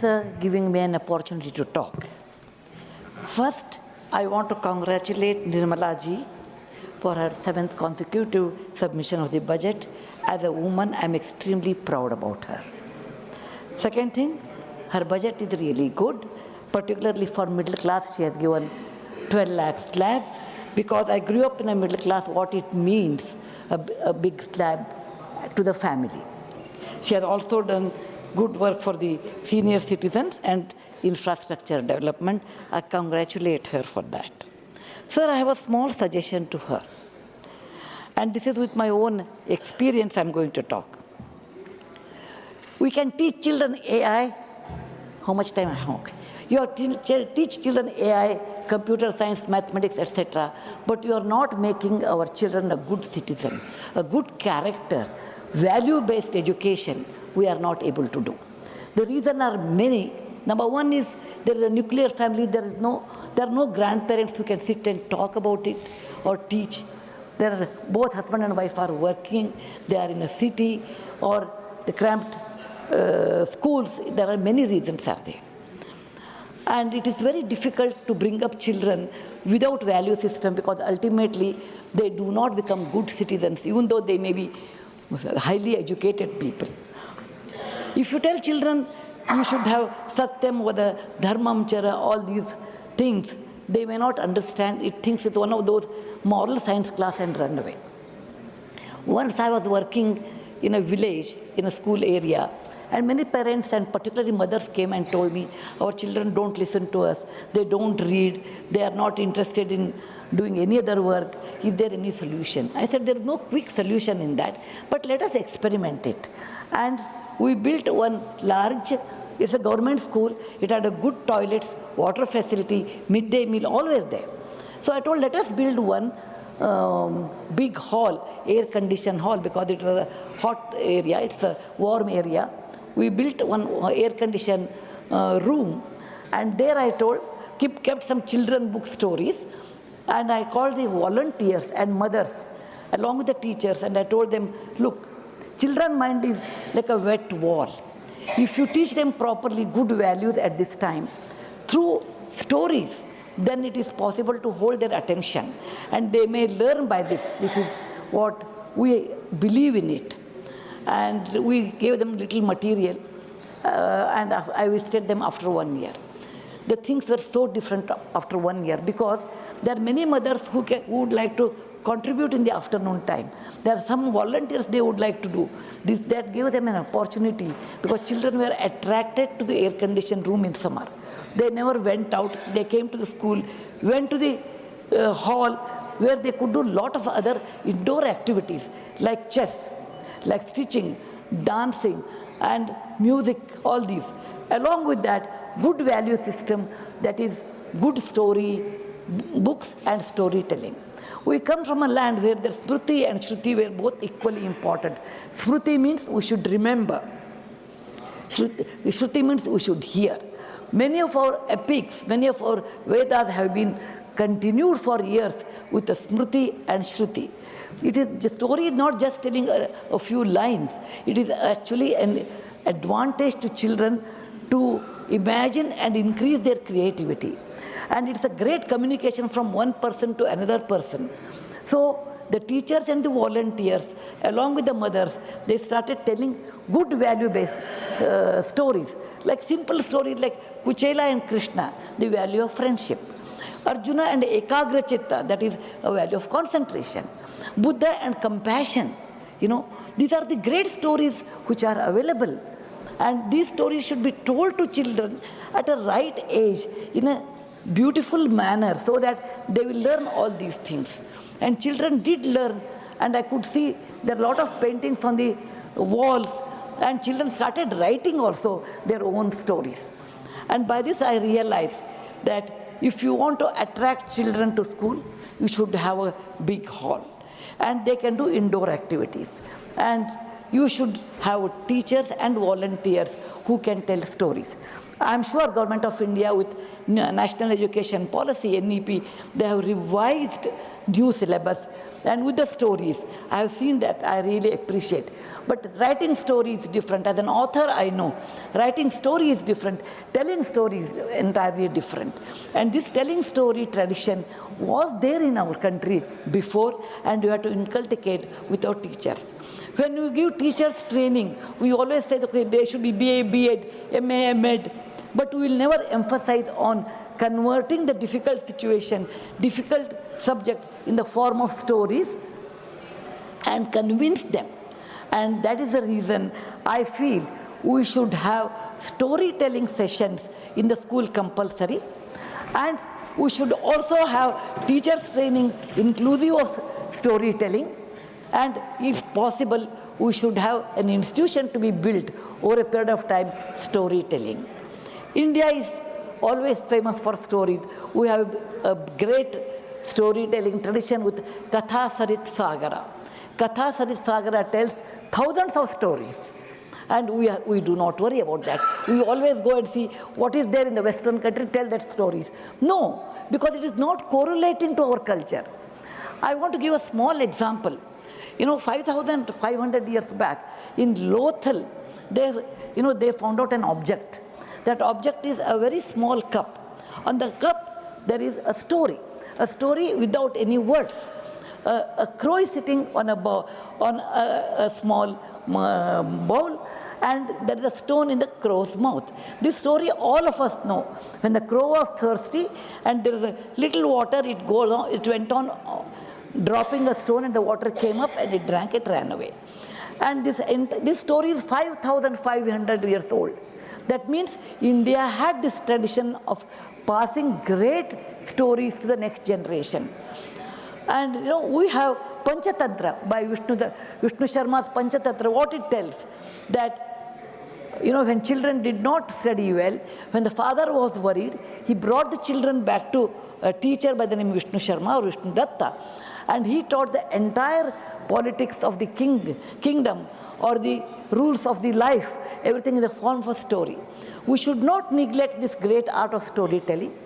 Giving me an opportunity to talk. First, I want to congratulate Nirmala ji for her 7th consecutive submission of the budget. As a woman, I'm extremely proud about her. Second thing, her budget is really good, particularly for middle class. She has given 12 lakh slab, because I grew up in a middle class, what it means, a big slab to the family. She has also done good work for the senior citizens and infrastructure development. I congratulate her for that. Sir, I have a small suggestion to her. And this is with my own experience I'm going to talk. We can teach children AI. How much time I have? Okay. You have to teach children AI, computer science, mathematics, etc. But you are not making our children a good citizen, a good character, value-based education. We are not able to do. The reasons are many. Number one is there is a nuclear family. There are no grandparents who can sit and talk about it or teach. Both husband and wife are working. They are in a city or the cramped schools. There are many reasons are there. And it is very difficult to bring up children without value system, because ultimately they do not become good citizens, even though they may be highly educated people. If you tell children you should have Satyam, Vada, Dharmam, Chara, all these things, they may not understand. It thinks it's one of those moral science class and run away. Once I was working in a village, in a school area, and many parents and particularly mothers came and told me, our children don't listen to us, they don't read, they are not interested in doing any other work. Is there any solution? I said, there is no quick solution in that, but let us experiment it. And we built one large, it's a government school, it had a good toilets, water facility, midday meal, all were there. So I told, let us build one big hall, air-conditioned hall, because it was a hot area, it's a warm area. We built one air-conditioned room, and there I told, kept some children book stories, and I called the volunteers and mothers along with the teachers, and I told them, look, children's mind is like a wet wall. If you teach them properly good values at this time, through stories, then it is possible to hold their attention. And they may learn by this. This is what we believe in it. And we gave them little material, and I visited them after 1 year. The things were so different after 1 year, because there are many mothers who would like to contribute in the afternoon time. There are some volunteers they would like to do. That gave them an opportunity, because children were attracted to the air-conditioned room in summer. They never went out. They came to the school, went to the hall, where they could do a lot of other indoor activities like chess, like stitching, dancing, and music, all these. Along with that, good value system, that is good story, books and storytelling. We come from a land where the Smriti and Shruti were both equally important. Smriti means we should remember. Shruti means we should hear. Many of our epics, many of our Vedas have been continued for years with the Smriti and Shruti. The story is not just telling a few lines. It is actually an advantage to children to imagine and increase their creativity. And it's a great communication from one person to another person. So the teachers and the volunteers, along with the mothers, they started telling good value-based stories, like simple stories like Kuchela and Krishna, the value of friendship. Arjuna and Ekagra Chitta, that is a value of concentration. Buddha and compassion, these are the great stories which are available. And these stories should be told to children at a right age, in a beautiful manner, so that they will learn all these things. And children did learn, and I could see there are a lot of paintings on the walls, and children started writing also their own stories. And by this I realized that if you want to attract children to school, you should have a big hall, and they can do indoor activities. And you should have teachers and volunteers who can tell stories. I'm sure Government of India with National Education Policy, NEP, they have revised new syllabus and with the stories. I have seen that, I really appreciate. But writing story is different. As an author, I know writing story is different, telling story is entirely different. And this telling story tradition was there in our country before, and you have to inculcate with our teachers. When we give teachers training, we always say, okay, they should be BA, B.Ed, MA, M.Ed, but we will never emphasize on converting the difficult situation, difficult subject in the form of stories and convince them. And that is the reason I feel we should have storytelling sessions in the school compulsory, and we should also have teachers training inclusive of storytelling, and if possible, we should have an institution to be built over a period of time, storytelling. India is always famous for stories. We have a great storytelling tradition with Katha Sarit Sagara. Katha Sarit Sagara tells thousands of stories. And we do not worry about that. We always go and see what is there in the Western country, tell that stories. No, because it is not correlating to our culture. I want to give a small example. 5,500 years back in Lothal, they found out an object. That object is a very small cup. On the cup, there is a story without any words. A crow is sitting on a small bowl, and there is a stone in the crow's mouth. This story all of us know. When the crow was thirsty and there is a little water, it went on dropping a stone, and the water came up and it drank, it ran away. And this story is 5,500 years old. That means India had this tradition of passing great stories to the next generation. And we have Panchatantra by Vishnu Sharma's Panchatantra. What it tells, that when children did not study well, when the father was worried, he brought the children back to a teacher by the name of Vishnu Sharma or Vishnu Datta, and he taught the entire politics of the kingdom or the rules of the life, everything in the form of a story. We should not neglect this great art of storytelling,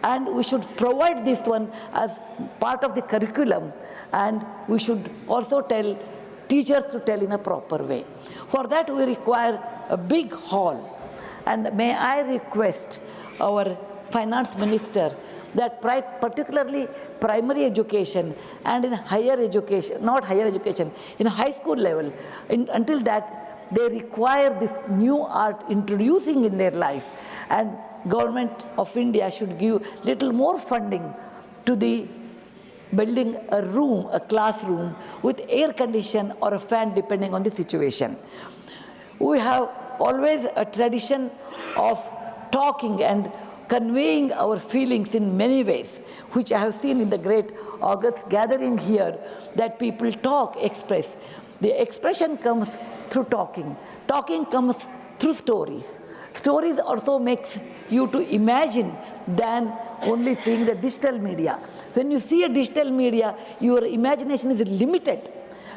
and we should provide this one as part of the curriculum, and we should also tell teachers to tell in a proper way. For that we require a big hall, and may I request our finance minister that particularly primary education and in higher education, not higher education, in high school level, until that they require this new art introducing in their life, and Government of India should give little more funding to the building a room, a classroom with air condition or a fan depending on the situation. We have always a tradition of talking and conveying our feelings in many ways, which I have seen in the great August gathering here, that people talk, express. The expression comes through talking. Talking comes through stories. Stories also makes you to imagine than only seeing the digital media. When you see a digital media, your imagination is limited.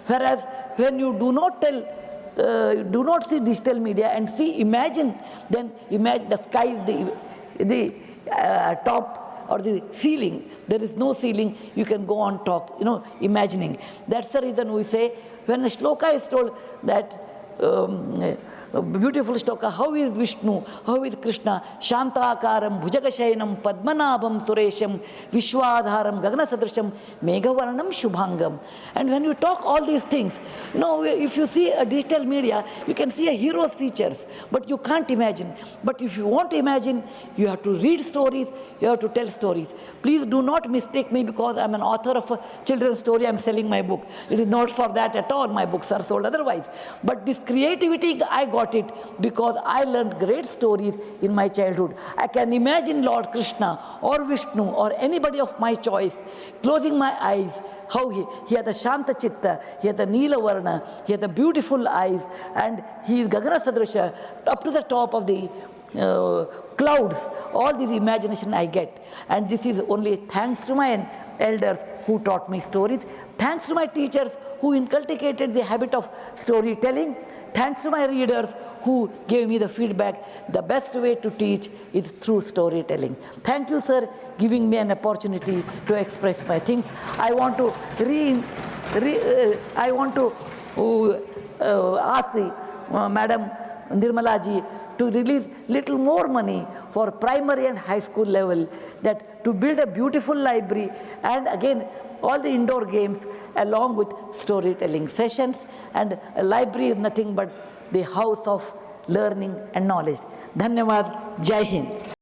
Whereas when you do not see digital media and imagine, then imagine the sky is the top or the ceiling. There is no ceiling, you can go on imagining. That's the reason we say, when a shloka is told that, beautiful shloka, how is Vishnu, how is Krishna, Shantakaram, Bhujagashayanam, Padmanabham, Suresham, Vishwadharam, Gaganasadrisham, Meghavarnam, Shubhangam. And when you talk all these things, if you see a digital media, you can see a hero's features, but you can't imagine. But if you want to imagine, you have to read stories, you have to tell stories. Please do not mistake me because I'm an author of a children's story, I'm selling my book. It is not for that at all, my books are sold otherwise. But this creativity, I got it because I learned great stories in my childhood. I can imagine Lord Krishna or Vishnu or anybody of my choice, closing my eyes, how he had a Shanta Chitta, he had a Neela Varna, he had the beautiful eyes, and he is Gagana Sadrisha, up to the top of the clouds. All this imagination I get. And this is only thanks to my elders who taught me stories, thanks to my teachers who inculcated the habit of storytelling, thanks to my readers who gave me the feedback, the best way to teach is through storytelling. Thank you, sir, giving me an opportunity to express my things. I want to ask the Madam Nirmala ji to release little more money for primary and high school level, that to build a beautiful library and again all the indoor games along with storytelling sessions. And a library is nothing but the house of learning and knowledge. Dhanyavad. Jai Hind.